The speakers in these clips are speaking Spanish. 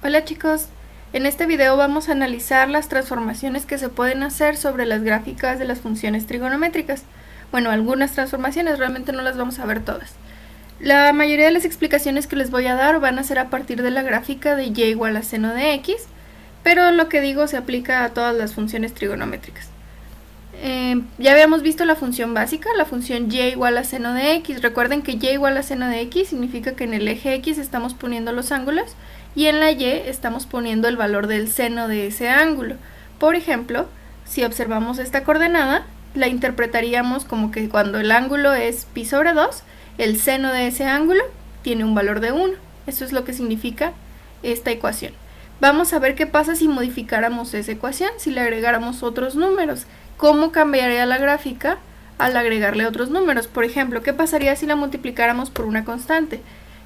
Hola chicos, en este video vamos a analizar las transformaciones que se pueden hacer sobre las gráficas de las funciones trigonométricas. Bueno, algunas transformaciones, realmente no las vamos a ver todas. La mayoría de las explicaciones que les voy a dar van a ser a partir de la gráfica de y igual a seno de x, pero lo que digo se aplica a todas las funciones trigonométricas. Ya habíamos visto la función básica, la función y igual a seno de x. Recuerden que y igual a seno de x significa que en el eje x estamos poniendo los ángulos y en la y estamos poniendo el valor del seno de ese ángulo. Por ejemplo, si observamos esta coordenada, la interpretaríamos como que cuando el ángulo es pi sobre 2, el seno de ese ángulo tiene un valor de 1. Eso es lo que significa esta ecuación. Vamos a ver qué pasa si modificáramos esa ecuación, si le agregáramos otros números. ¿Cómo cambiaría la gráfica al agregarle otros números? Por ejemplo, ¿qué pasaría si la multiplicáramos por una constante?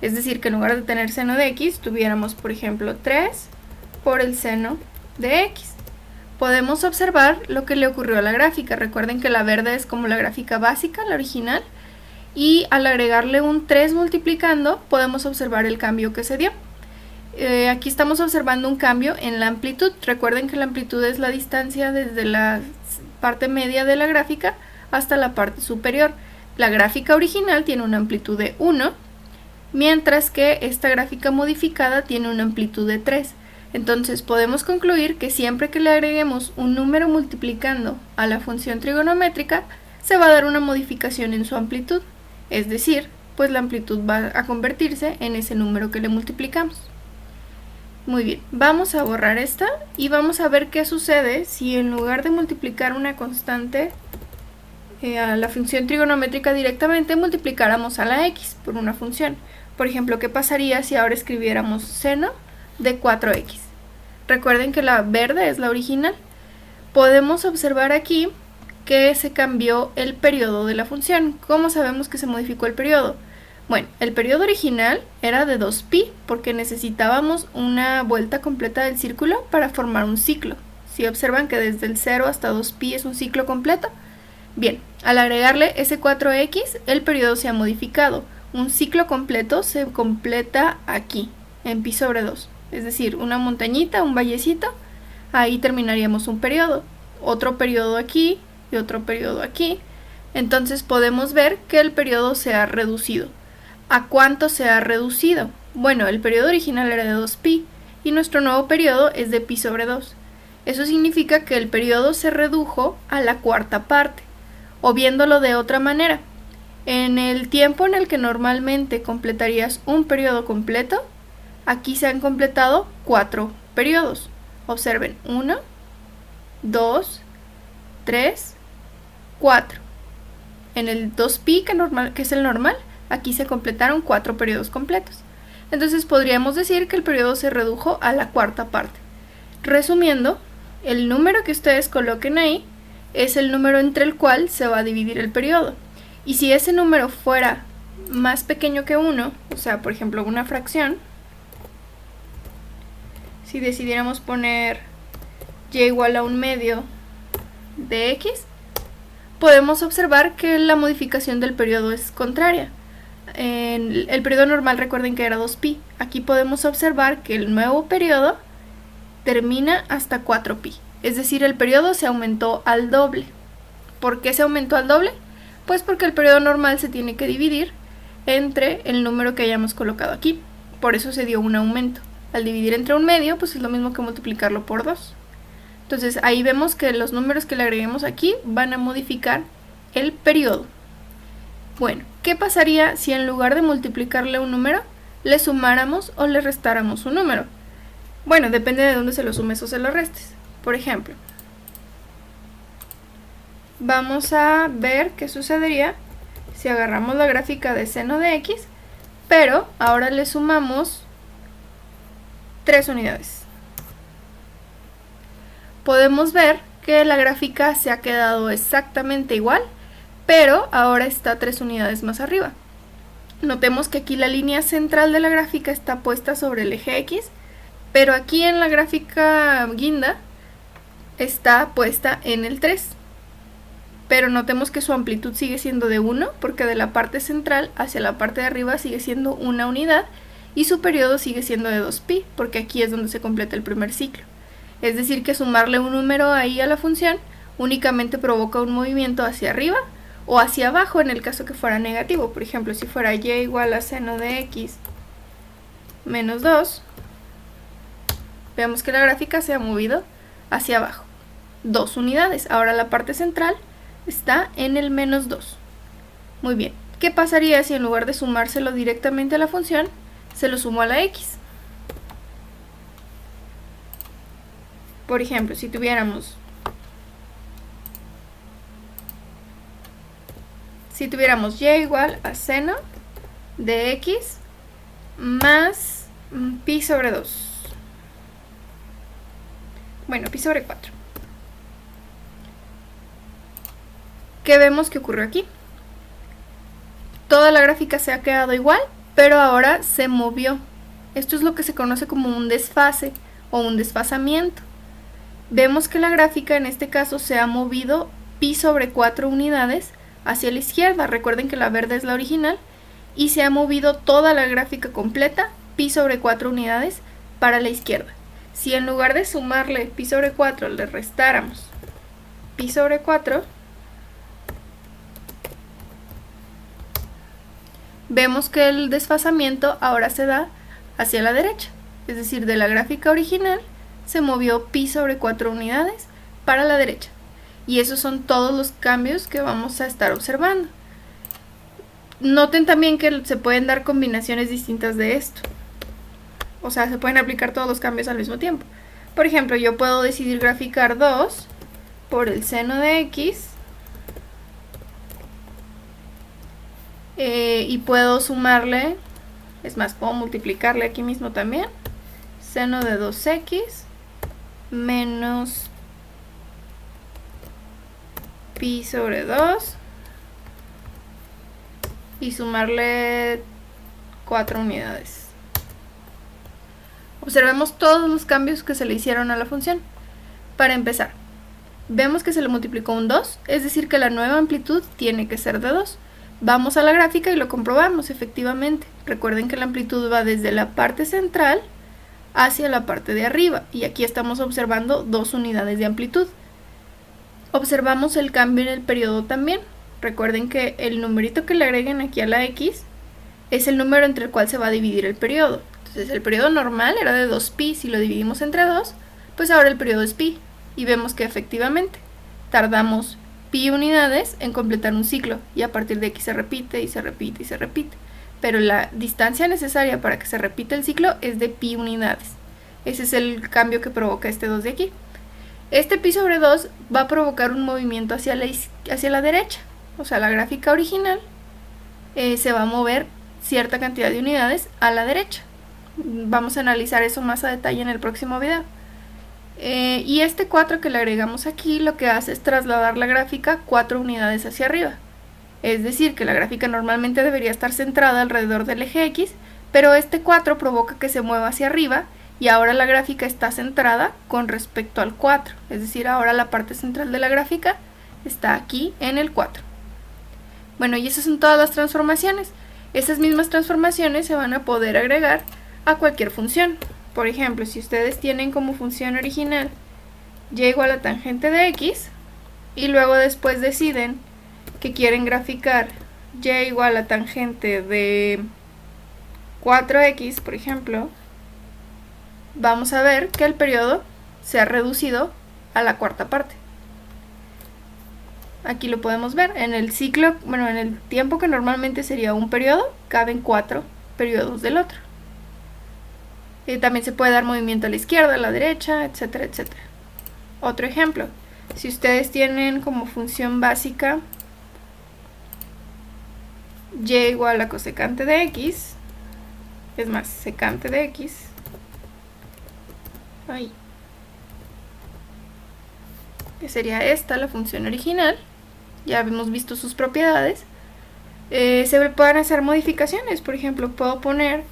Es decir, que en lugar de tener seno de x, tuviéramos, por ejemplo, 3 por el seno de x. Podemos observar lo que le ocurrió a la gráfica. Recuerden que la verde es como la gráfica básica, la original, y al agregarle un 3 multiplicando, podemos observar el cambio que se dio. Aquí estamos observando un cambio en la amplitud. Recuerden que la amplitud es la distancia desde la parte media de la gráfica hasta la parte superior. La gráfica original tiene una amplitud de 1, mientras que esta gráfica modificada tiene una amplitud de 3. Entonces podemos concluir que siempre que le agreguemos un número multiplicando a la función trigonométrica, se va a dar una modificación en su amplitud. Es decir, pues la amplitud va a convertirse en ese número que le multiplicamos. Muy bien, vamos a borrar esta y vamos a ver qué sucede si en lugar de multiplicar una constante a la función trigonométrica directamente, multiplicáramos a la x por una función. Por ejemplo, ¿qué pasaría si ahora escribiéramos seno de 4x? Recuerden que la verde es la original. Podemos observar aquí que se cambió el periodo de la función. ¿Cómo sabemos que se modificó el periodo? Bueno, el periodo original era de 2pi porque necesitábamos una vuelta completa del círculo para formar un ciclo. Si observan que desde el 0 hasta 2pi es un ciclo completo. Bien, al agregarle ese 4x, el periodo se ha modificado. Un ciclo completo se completa aquí, en pi sobre 2. Es decir, una montañita, un vallecito, ahí terminaríamos un periodo. Otro periodo aquí y otro periodo aquí. Entonces podemos ver que el periodo se ha reducido. ¿A cuánto se ha reducido? Bueno, el periodo original era de 2pi y nuestro nuevo periodo es de pi sobre 2. Eso significa que el periodo se redujo a la cuarta parte. O viéndolo de otra manera, en el tiempo en el que normalmente completarías un periodo completo, aquí se han completado 4 periodos. Observen, 1, 2, 3, 4. En el 2pi, que es el normal, aquí se completaron 4 periodos completos. Entonces podríamos decir que el periodo se redujo a la cuarta parte. Resumiendo, el número que ustedes coloquen ahí es el número entre el cual se va a dividir el periodo. Y si ese número fuera más pequeño que 1, o sea, por ejemplo, una fracción, si decidiéramos poner y igual a 1/2 de x, podemos observar que la modificación del periodo es contraria. En el periodo normal, recuerden que era 2pi. Aquí podemos observar que el nuevo periodo termina hasta 4pi. Es decir, el periodo se aumentó al doble. ¿Por qué se aumentó al doble? Pues porque el periodo normal se tiene que dividir entre el número que hayamos colocado aquí. Por eso se dio un aumento. Al dividir entre 1/2, pues es lo mismo que multiplicarlo por 2. Entonces ahí vemos que los números que le agreguemos aquí van a modificar el periodo. Bueno, ¿qué pasaría si en lugar de multiplicarle un número, le sumáramos o le restáramos un número? Bueno, depende de dónde se lo sumes o se lo restes. Por ejemplo, vamos a ver qué sucedería si agarramos la gráfica de seno de x, pero ahora le sumamos 3 unidades. Podemos ver que la gráfica se ha quedado exactamente igual, pero ahora está 3 unidades más arriba. Notemos que aquí la línea central de la gráfica está puesta sobre el eje x, pero aquí en la gráfica guinda está puesta en el 3. Pero notemos que su amplitud sigue siendo de 1, porque de la parte central hacia la parte de arriba sigue siendo una unidad, y su periodo sigue siendo de 2pi, porque aquí es donde se completa el primer ciclo. Es decir, que sumarle un número ahí a la función únicamente provoca un movimiento hacia arriba o hacia abajo en el caso que fuera negativo. Por ejemplo, si fuera y igual a seno de x menos 2, veamos que la gráfica se ha movido hacia abajo 2 unidades. Ahora la parte central está en el menos 2. Muy bien, ¿qué pasaría si en lugar de sumárselo directamente a la función, se lo sumo a la x? Por ejemplo, si tuviéramos y igual a seno de x más pi sobre 2. Bueno, pi sobre 4. ¿Qué vemos que ocurrió aquí? Toda la gráfica se ha quedado igual, pero ahora se movió. Esto es lo que se conoce como un desfase o un desfasamiento. Vemos que la gráfica en este caso se ha movido pi sobre 4 unidades hacia la izquierda. Recuerden que la verde es la original. Y se ha movido toda la gráfica completa pi sobre 4 unidades para la izquierda. Si en lugar de sumarle pi sobre 4 le restáramos pi sobre 4, vemos que el desfasamiento ahora se da hacia la derecha. Es decir, de la gráfica original se movió pi sobre 4 unidades para la derecha. Y esos son todos los cambios que vamos a estar observando. Noten también que se pueden dar combinaciones distintas de esto. O sea, se pueden aplicar todos los cambios al mismo tiempo. Por ejemplo, yo puedo decidir graficar 2 por el seno de x. Y puedo sumarle, es más, puedo multiplicarle aquí mismo también. Seno de 2x menos pi sobre 2. Y sumarle 4 unidades. Observemos todos los cambios que se le hicieron a la función. Para empezar, vemos que se le multiplicó un 2, es decir que la nueva amplitud tiene que ser de 2. Vamos a la gráfica y lo comprobamos efectivamente. Recuerden que la amplitud va desde la parte central hacia la parte de arriba, y aquí estamos observando 2 unidades de amplitud. Observamos el cambio en el periodo también. Recuerden que el numerito que le agreguen aquí a la x es el número entre el cual se va a dividir el periodo. Entonces el periodo normal era de 2pi, si lo dividimos entre 2, pues ahora el periodo es pi. Y vemos que efectivamente tardamos pi unidades en completar un ciclo, y a partir de aquí se repite y se repite y se repite. Pero la distancia necesaria para que se repita el ciclo es de pi unidades. Ese es el cambio que provoca este 2 de aquí. Este pi sobre 2 va a provocar un movimiento hacia la derecha. O sea, la gráfica original se va a mover cierta cantidad de unidades a la derecha. Vamos a analizar eso más a detalle en el próximo video. Y este 4 que le agregamos aquí lo que hace es trasladar la gráfica 4 unidades hacia arriba. Es decir, que la gráfica normalmente debería estar centrada alrededor del eje X, pero este 4 provoca que se mueva hacia arriba y ahora la gráfica está centrada con respecto al 4. Es decir, ahora la parte central de la gráfica está aquí en el 4. Bueno, y esas son todas las transformaciones. Esas mismas transformaciones se van a poder agregar a cualquier función. Por ejemplo, si ustedes tienen como función original y igual a tangente de x, y luego después deciden que quieren graficar y igual a tangente de 4x, por ejemplo, vamos a ver que el periodo se ha reducido a la cuarta parte. Aquí lo podemos ver, en el ciclo, bueno, en el tiempo que normalmente sería un periodo, caben 4 periodos del otro. También se puede dar movimiento a la izquierda, a la derecha, etcétera, etcétera. Otro ejemplo, si ustedes tienen como función básica y igual a cosecante de x, es más, secante de x, ahí, que sería esta la función original, ya hemos visto sus propiedades. Se pueden hacer modificaciones, por ejemplo, puedo poner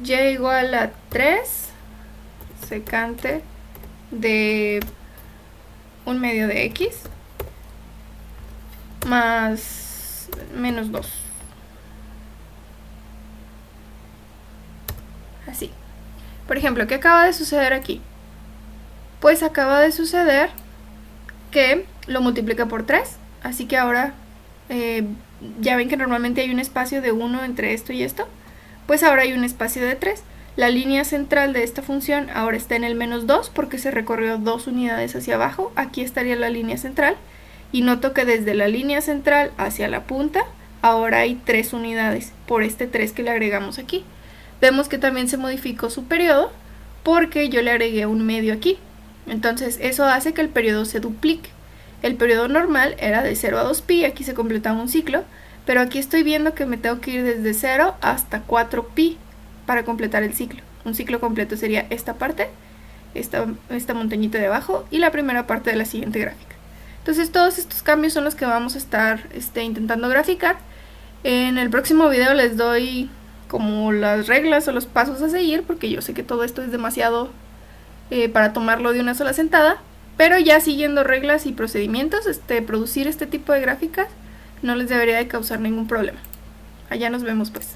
y igual a 3 secante de 1/2 de x más menos 2. así. Por ejemplo, ¿qué acaba de suceder aquí? Pues acaba de suceder que lo multiplica por 3, así que ahora ya ven que normalmente hay un espacio de 1 entre esto y esto, pues ahora hay un espacio de 3. La línea central de esta función ahora está en el menos 2 porque se recorrió 2 unidades hacia abajo. Aquí estaría la línea central y noto que desde la línea central hacia la punta ahora hay 3 unidades por este 3 que le agregamos aquí. Vemos que también se modificó su periodo porque yo le agregué un medio aquí. Entonces eso hace que el periodo se duplique. El periodo normal era de 0 a 2pi, aquí se completaba un ciclo, pero aquí estoy viendo que me tengo que ir desde 0 hasta 4pi para completar el ciclo. Un ciclo completo sería esta parte, esta montañita de abajo y la primera parte de la siguiente gráfica. Entonces todos estos cambios son los que vamos a estar intentando graficar. En el próximo video les doy como las reglas o los pasos a seguir, porque yo sé que todo esto es demasiado para tomarlo de una sola sentada, pero ya siguiendo reglas y procedimientos, producir este tipo de gráficas no les debería de causar ningún problema. Allá nos vemos pues.